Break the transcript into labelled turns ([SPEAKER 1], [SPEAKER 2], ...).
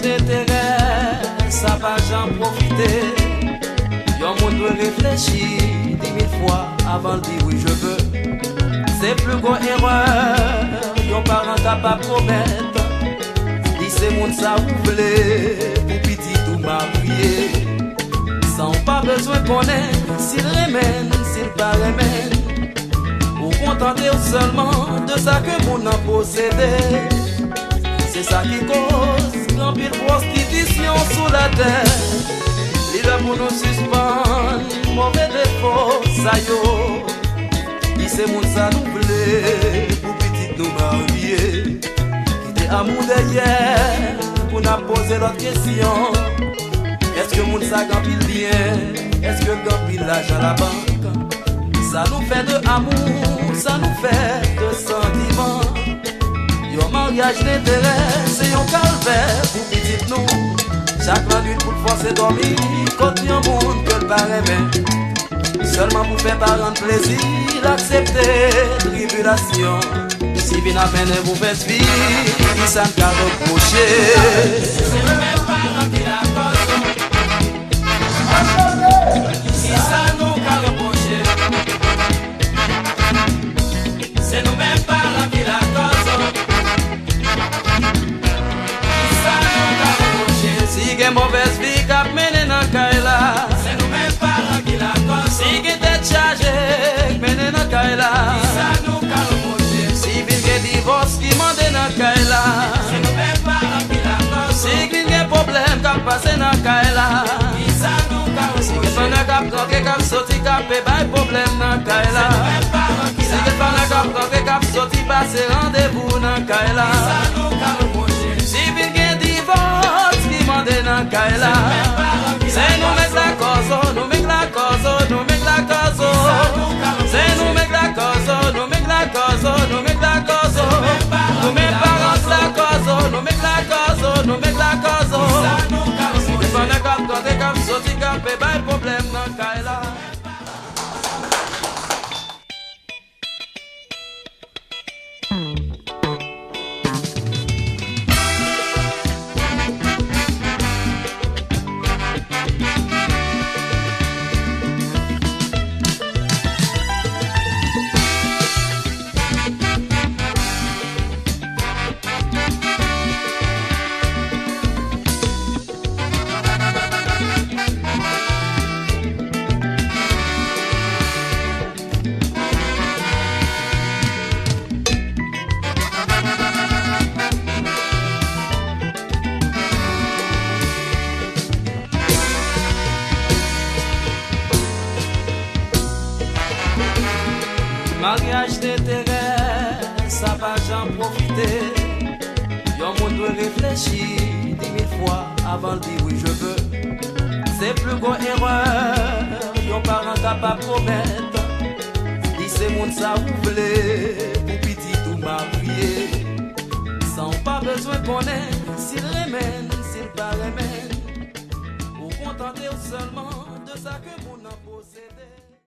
[SPEAKER 1] d'intérêt, ça va j'en profiter. Yon monde doit réfléchir 10 000 fois avant de dire oui je veux. C'est plus grande erreur, yon parent capable de promettre. Dis c'est monde ça vous voulez, pour petit ou marié. Sans pas besoin qu'on ait, s'il remène, s'il pas remène. Ou contenter seulement de ça que mon a possédé. C'est ça qui cause l'empire prostitution sous la terre. L'hiver pour nous suspendre, mauvais défaut, ça yo. Dis c'est mon ça nous plaît, pour petite nous marier. Quitter amour derrière, pour nous poser l'autre question. Est-ce que mon ça gagne bien? Est-ce que gagne l'argent à la banque? Ça nous fait de amour, ça nous fait de sentiments. Yon mariage d'intérêt, c'est yon calvaire pour petite nous. Chaque nuit pour forcer dormir, quand yon monde que le paraît bien. Seulement pour faire parents plaisir, accepter tribulation. Si bien à peine vous faites vivre, ça ne peut reprocher. C'est le même parent qui la cause. Si ça nous peut reprocher, c'est nous-mêmes parents qui la cause. Si gen mauvaise vie kap mene nan kay la, c'est nous-mêmes parents qui la cause. Si gen tête chargée mene nan kay la, ça nous ka reprocher. Si vil gen divorce qui mande nan kay la, c'est nous-mêmes parents qui la cause. Si gen problème kap passe nan kay la, ça nous ka reprocher. Si gen fane kap drogue kap sorti kap pe bay problème nan kay la, c'est nous-mêmes parents qui la cause. Si gen fane kap drogue kap sorti passe rendez-vous nan kay la, ça nous ka reprocher. Si vil gen divorce nan kaila, c'est nous mec la cause, nous mec la cause, nous mec la cause. C'est nous mec la cause, nous mec la cause, nous mec la cause. Nous mec parents la cause, nous mec la cause, nous mec la cause. Si tu fais cap quand t'es cap sorti cap et pas problème nan kaila. Mariage d'intérêt, ça va j'en profiter. Yon monde doit réfléchir 10 000 fois avant de dire oui je veux. C'est plus grande erreur, yon parent capable de promettre. Dis c'est monde ça vous voulez, pour petit ou marié. Sans pas besoin qu'on ait, s'il remène, s'il pas remène. Ou contenter seulement de ça que mon a possédé.